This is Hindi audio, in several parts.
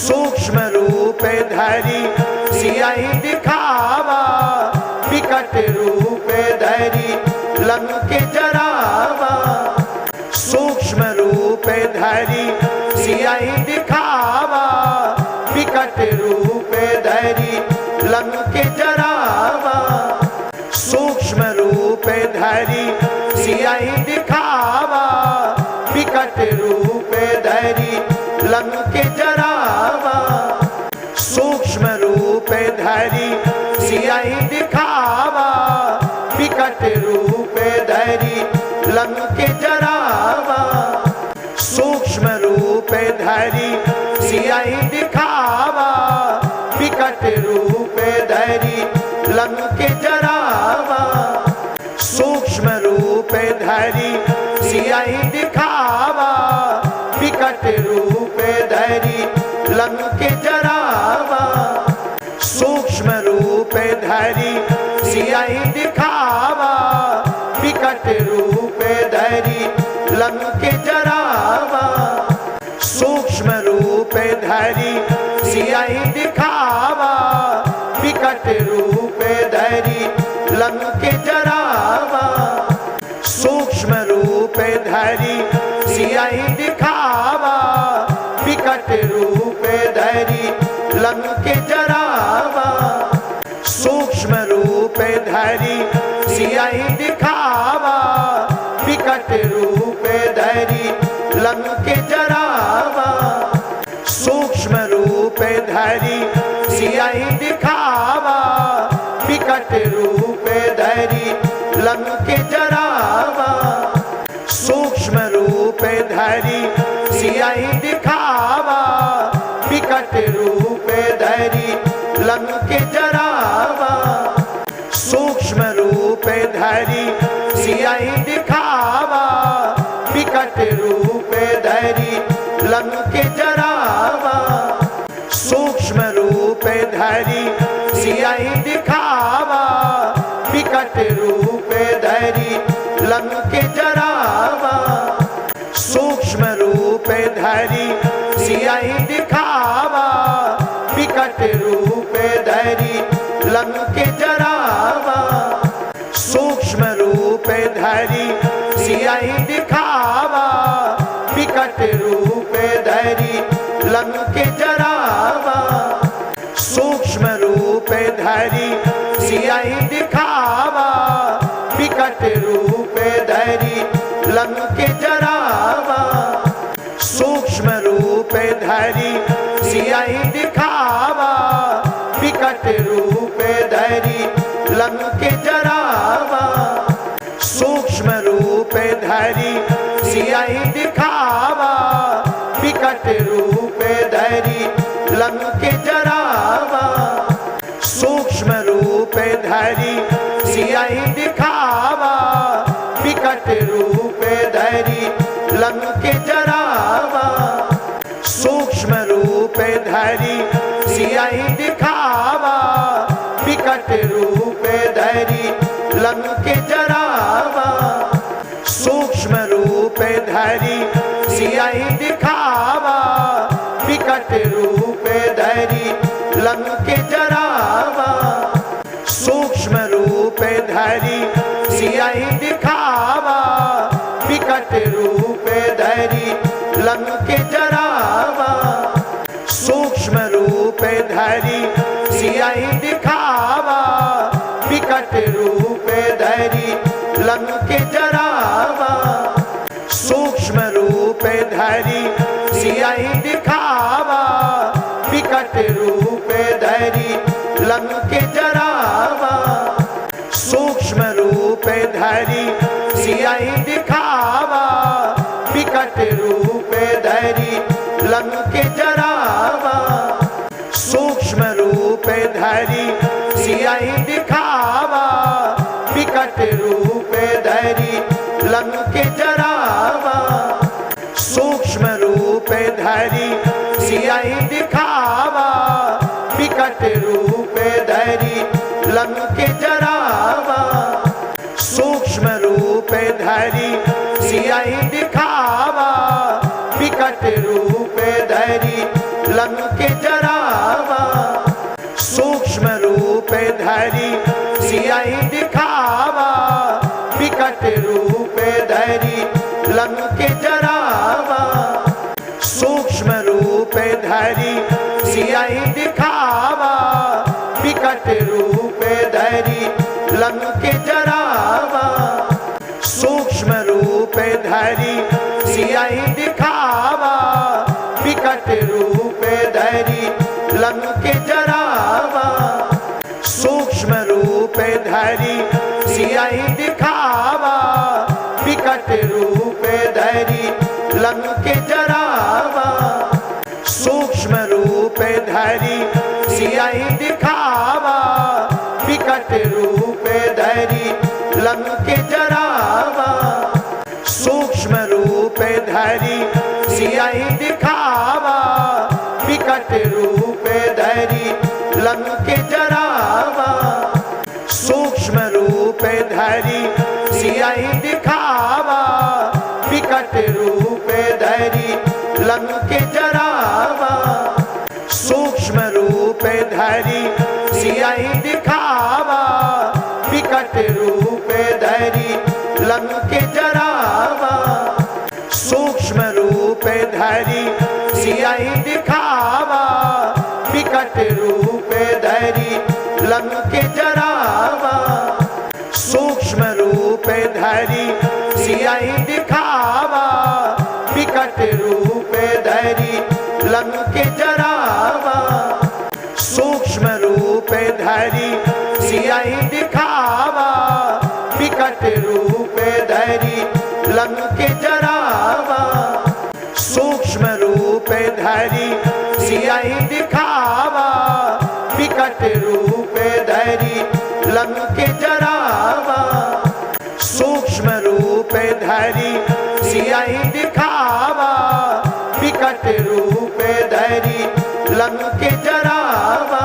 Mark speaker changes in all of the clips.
Speaker 1: सूक्ष्म रूप धरी सियाही दिखावा, विकट रूप धरी लंक जरावा। सूक्ष्म रूप धरी सियाही दिखावा, विकट रूप धरी लंक जरावा। सूक्ष्म रूप धरी सियाही दिखावा, विकट रूप धरी लंक जरावा। सूक्ष्म रूप धरी सियाही दिखावा, विकट रूप धरी लंक जरावा। सूक्ष्म रूप धरी सियाही दिखावा, विकट रूप धरी लंक जरावा। सूक्ष्म रूप धरी सियाही दिखावा, विकट रूप धरी लंक जरावा। सूक्ष्म रूप धरी सियाही दिखावा, विकट रूप धरी लंक जरावा। सूक्ष्म रूप धरी सियाही दिखावा, विकट रूप धरी लंक जरावा। सूक्ष्म रूप धरी सियाही दिखावा, विकट रूप धरी लंक जरावा। सूक्ष्म रूप धरी सियाही दिखावा, विकट रूप धरी लंक जरावा। सूक्ष्म रूप धरी सियाही दिखावा, विकट रूप धरी लंक जरावा। सूक्ष्म रूप धरी सियाही दिखावा, विकट रूप धरी लंक जरावा। सूक्ष्म रूप धरी सियाही दिखावा, विकट रूप धरी लंक जरावा। सूक्ष्म रूप धरी सियाही दिखावा, विकट रूप धरी लंक जरावा। सूक्ष्म रूप धरी सियाही दिखावा, विकट रूप धरी लंक जरावा। सूक्ष्म रूप धरी सियाही दिखावा, विकट रूप धरी लंक जरावा। सूक्ष्म रूप धरी सियाही दिखावा, विकट रूप धरी लंक जरावा। सूक्ष्म रूप धरी सियाही दिखावा, विकट रूप धरी लंक जरावा। सूक्ष्म रूप धरी सियाही दिखावा, विकट रूप धरी लंक जरावा। सूक्ष्म रूप धरी सियाही दिखावा, विकट रूप धरी लंक जरावा। सूक्ष्म रूप धरी सियाही दिखावा, विकट रूप धरी लंक जरावा। सूक्ष्म रूप धरी सियाही दिखावा, विकट रूप धरी लंक जरावा। सूक्ष्म रूप धरी सियाही दिखावा, विकट रूप धरी लंक जरावा। सूक्ष्म रूप धरी सियाही दिखावा, विकट रूप धरी लंक जरावा। सूक्ष्म रूप धरी सियाही दिखावा, विकट रूप धरी लंक जरावा। सूक्ष्म रूप धरी सियाही दिखावा, विकट रूप धरी लंक जरावा। सूक्ष्म रूप धरी सियाही दिखावा, विकट रूप धरी लंक जरावा। सूक्ष्म रूप धरी सियाही दिखावा, विकट रूप धरी लंक जरावा। सूक्ष्म रूप धरी सियाही दिखावा, विकट रूप धरी लंक जरावा, सूक्ष्म रूप धरी सियाही दिखावा, विकट रूप धरी लंक जरावा, सूक्ष्म रूप धरी सियाही दिखावा, विकट रूप धरी लंक जरावा, सूक्ष्म रूप धरी सियाही दिखावा, विकट रूप धरी लंक जरावा, सूक्ष्म रूप धरी सियाही दिखावा, विकट रूप धरी लंक जरावा, सूक्ष्म रूप धरी सियाही दिखावा, विकट रूप धरी लंक जरावा, सूक्ष्म रूप धरी सियाही दिखावा, विकट रूप धरी लंक जरावा, सूक्ष्म रूप धरी सियाही दिखावा, विकट रूप धरी लंक जरावा, सूक्ष्म रूप धरी सियाही दिखावा, विकट रूप धरी लंक जरावा, सूक्ष्म रूप धरी सियाही दिखावा, विकट रूप धरी लंक जरावा, सूक्ष्म रूप धरी सियाही दिखावा, विकट रूप धरी लंक जरावा, सूक्ष्म रूप धरी सियाही दिखावा, विकट रूप धरी लंक जरावा, सूक्ष्म रूप धरी सियाही दिखावा, विकट रूप धरी लंक जरावा, सूक्ष्म रूप धरी सियाही दिखावा, विकट रूप धरी लंक जरावा,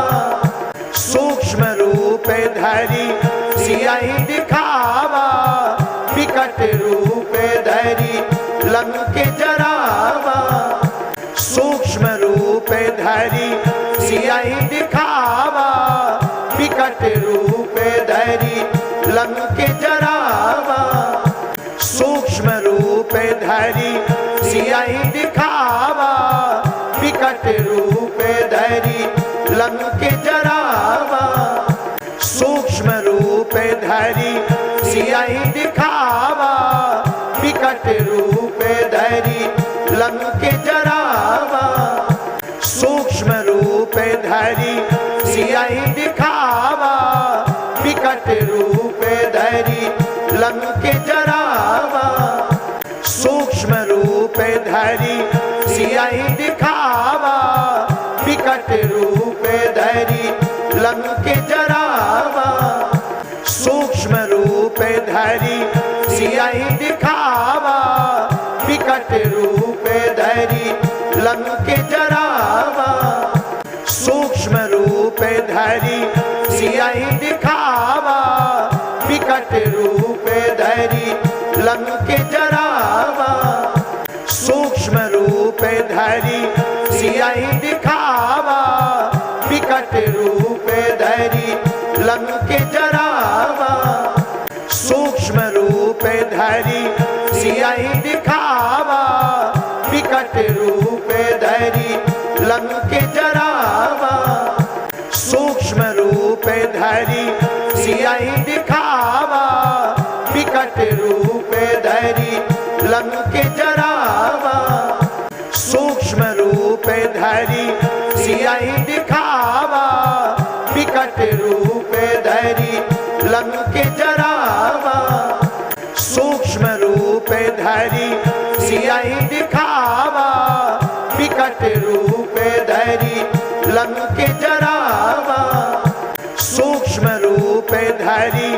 Speaker 1: सूक्ष्म रूप धरी सियाही दिखावा, विकट रूप धरी लंक जरावा, सूक्ष्म रूप धरी सियाही दिखावा, विकट रूप धरी लंक जरावा, सूक्ष्म रूप धरी सियाही दिखावा, विकट रूप धरी लंक जरावा, सूक्ष्म रूप धरी सियाही दिखावा, विकट रूप धरी लंक जरावा, सूक्ष्म रूप धरी सियाही दिखावा, विकट रूप धरी लंक जरावा, सूक्ष्म रूप धरी सियाही दिखावा, विकट रूप धरी लंक जरावा, सूक्ष्म रूप धरी सियाही दिखावा, विकट रूप धरी लंक जरावा, सूक्ष्म रूप धरी सियाही दिखावा, विकट रूप धरी लंक जरावा, सूक्ष्म रूप धरी सियाही दिखावा, विकट रूप धरी लंक जरावा, सूक्ष्म रूप धरी सियाही दिखावा, विकट रूप धरी लंक जरावा, सूक्ष्म रूप धरी सियाही दिखावा, विकट रूप धरी लंक जरावा, सूक्ष्म रूप धरी सियाही दिखावा, विकट रूप धरी लंक जरावा, सूक्ष्म रूप धरी सियाही दिखावा, विकट रूप धरी लंक जरावा, सूक्ष्म रूप धरी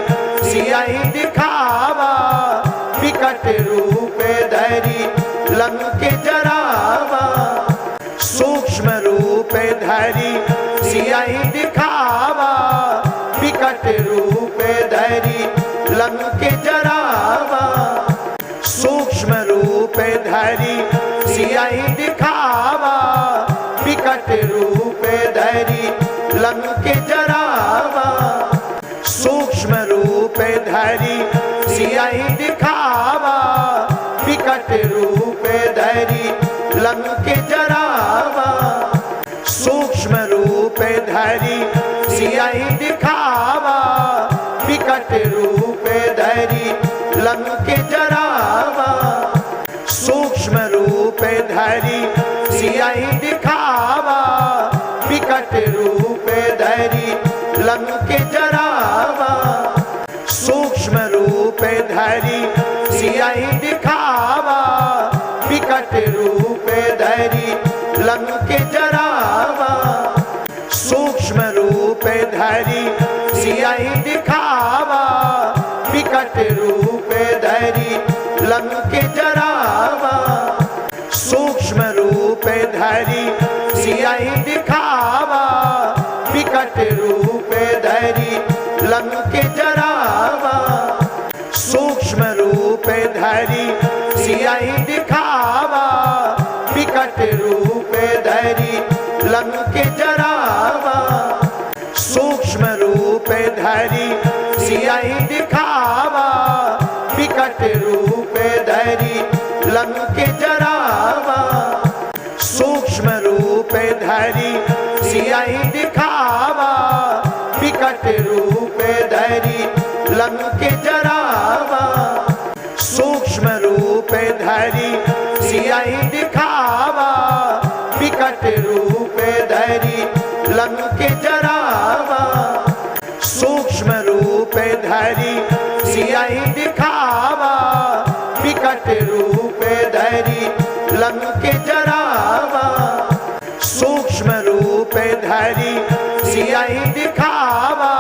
Speaker 1: सियाही दिखावा, विकट रूप धरी लंक जरावा, सूक्ष्म रूप धरी सियाही दिखावा, विकट रूप धरी लंक जरावा, सूक्ष्म रूप धरी सियाही दिखावा, विकट रूप धरि लंक जरावा, सूक्ष्म रूप धरि सियाहि दिखावा, विकट रूप धरि लंक जरावा, सूक्ष्म रूप धरि सियाहि दिखावा, विकट रूप धरि लंक जरावा, सूक्ष्म रूप धरि सियाहि दिखावा, विकट रूप धरि लंक जरावा, सूक्ष्म रूप धरि सियाहि दिखावा, विकट रूप धरि लंक जरावा, सूक्ष्म रूप धरि सियाहि दिखावा, विकट रूप धरि लंक जरावा, सूक्ष्म रूप धरि सियाहि दिखावा, विकट रूप धरि लंक जरावा, सूक्ष्म रूप धरि सियाहि दिखावा, विकट रूप धरि लंक जरावा, सूक्ष्म रूप धरि सियाहि दिखावा, विकट रूप धरि लंक जरावा, सूक्ष्म रूप धरि सियाहि दिखावा, विकट रूप धरि लंक जरावा, सूक्ष्म रूप धरि सियाहि दिखावा, विकट रूप धरि लंक जरावा, सूक्ष्म रूप धरि सियाहि दिखावा, विकट रूप धरि लंक जरावा, सूक्ष्म रूप धरि सियाहि दिखावा,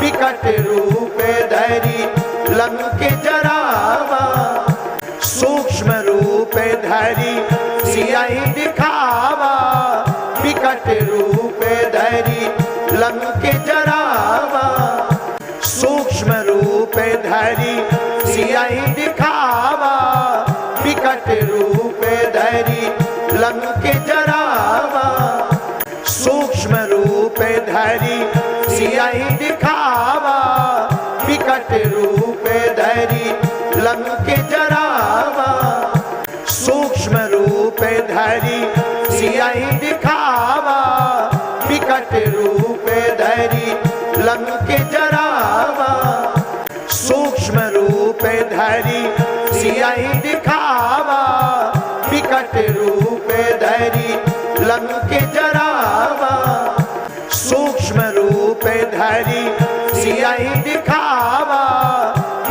Speaker 1: विकट रूप धरि लंक जरावा, सूक्ष्म रूप धरि सियाहि दिखावा, विकट रूप धरि लंक जरावा, सूक्ष्म रूप धरि सियाहि दिखावा, विकट रूप धरि लंक जरावा, सूक्ष्म रूप धरि सियाहि दिखावा, विकट रूप धरि लंक जरावा, सूक्ष्म रूप धरि सियाहि दिखावा, विकट रूप धरि लंक जरावा, सूक्ष्म रूप धरि सियाहि दिखावा, विकट रूप धरि लंक जरावा, सूक्ष्म रूप धरि सियाहि दिखावा,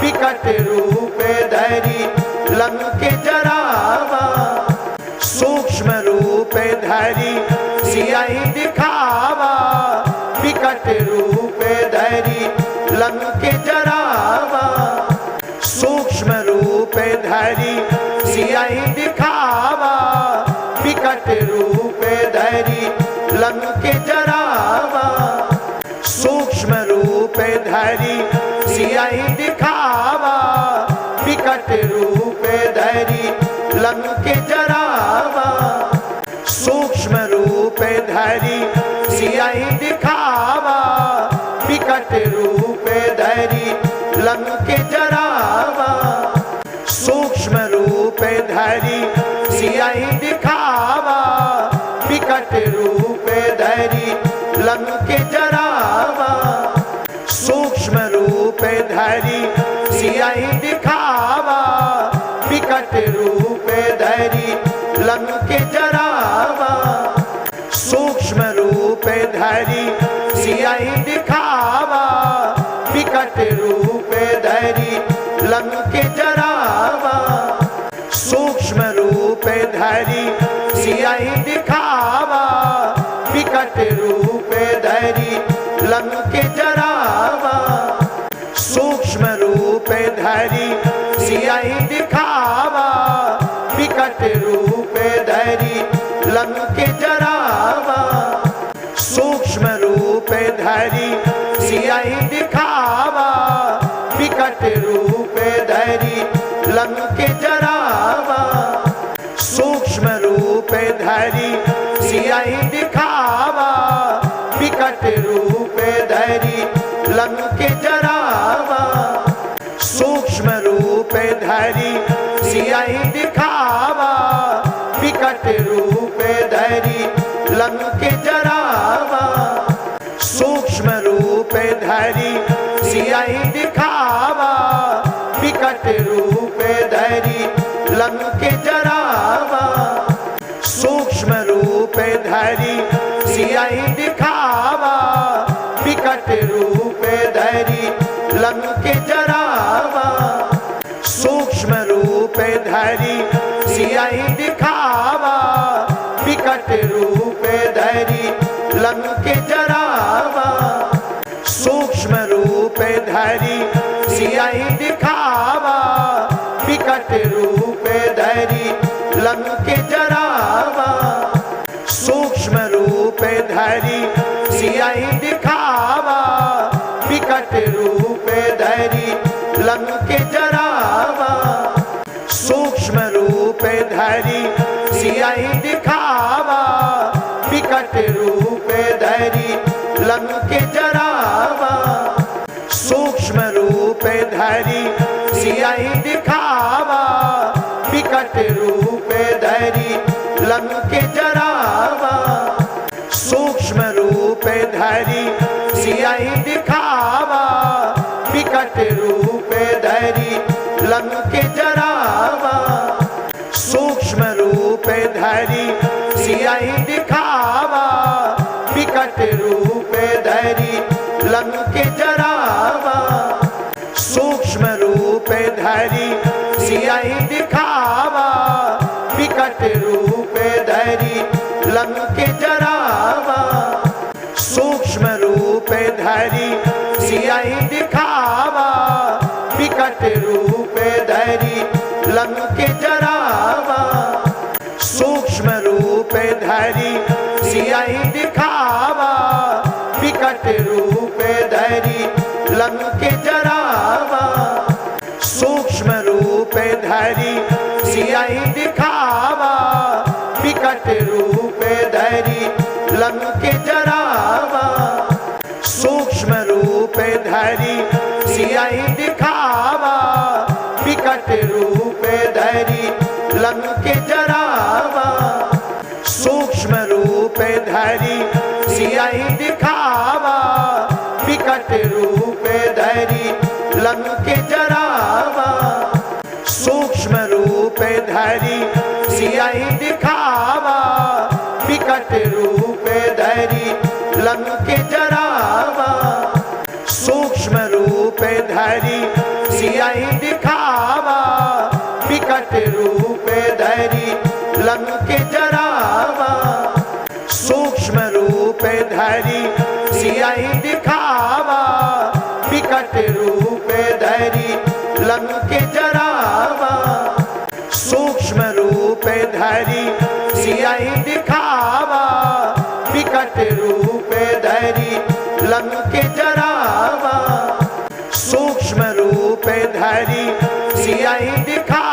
Speaker 1: विकट रूप धरि लंक जरावा, सूक्ष्म रूप धरि सियाहि दिखावा, विकट रूप धरि लंक जरावा, सूक्ष्म रूप धरि सियाहि दिखावा, विकट रूप धरि लंक जरावा, सूक्ष्म रूप धरि सियाहि दिखावा, विकट रूप धरि लंक जरावा, सूक्ष्म रूप धरि सियाहि दिखावा, विकट रूप धरि लंक जरावा, सूक्ष्म रूप धरि सियाहि दिखावा, विकट रूप धरि लंक जरावा, सूक्ष्म रूप धरि सियाहि दिखावा, विकट रूप धरि लंक जरावा, सूक्ष्म रूप धरि सियाहि दिखावा, विकट रूप धरि लंक जरावा, सूक्ष्म रूप धरि सियाहि दिखावा, विकट रूप धरि लंक जरावा, सूक्ष्म रूप धरि सियाहि दिखावा, विकट रूप धरि लंक जरावा, सूक्ष्म रूप धरि सियाहि दिखावा, विकट रूप धरि लंक जरावा, सूक्ष्म रूप धरि सियाहि दिखावा। धरि लंक जरावा, सूक्ष्म रूप धरि सियहि दिखावा, विकट रूप धरि लंक जरावा, सूक्ष्म रूप धरि सियहि दिखावा, विकट रूप धरि लंक जरावा, सूक्ष्म रूप धरि सियहि दिखावा, विकट रूप धरि लंक जरावा, सूक्ष्म रूप धरि सियहि दिखावा, विकट रूप धरि लंक जरावा, सूक्ष्म रूप धरि सियहि दिखावा, विकट रूप धरि लंक जरावा, सूक्ष्म रूप धरि सियहि दिखावा, विकट रूप धरि लंक जरावा, सूक्ष्म रूप धरि सियहि दिखावा, विकट रूप धरि लंक जरावा, सूक्ष्म रूप धरि सियहि दिखावा, विकट रूप धरि लंक जरावा, सूक्ष्म रूप धरि सियहि दिखावा, विकट रूप धरि लंक जरावा, सूक्ष्म रूप धरि सियहि दिखावा, विकट रूप धरि लंक जरावा, सूक्ष्म रूप धरि सियहि दिखावा, विकट रूप धरि लंक जरावा, सूक्ष्म रूप धरि सियहि दिखावा, विकट रूप धरि लंक जरावा, सूक्ष्म रूप धरि सियहि दिखावा, विकट रूप धरि लंक जरावा, सूक्ष्म रूप धरि सियहि दिखावा, विकट रूप धरि लंक जरावा, सूक्ष्म रूप धरि सियहि दिखावा, विकट रूप धरि लंक जरावा, सूक्ष्म रूप धरि सियहि दिखावा, विकट रूप धरि लंक जरावा, सूक्ष्म रूप धरि सियहि दिखावा, विकट रूप धरि लंक जरावा, सूक्ष्म रूप धरि सियहि दिखावा, विकट रूप धरि लंक जरावा, सूक्ष्म रूप धरि सियहि दिखावा, विकट रूप धरि लंक जरावा, सूक्ष्म रूप धरि सियहि दिखावा, विकट रूप धरि लंक जरावा, सूक्ष्म रूप धरि सियहि दिखावा।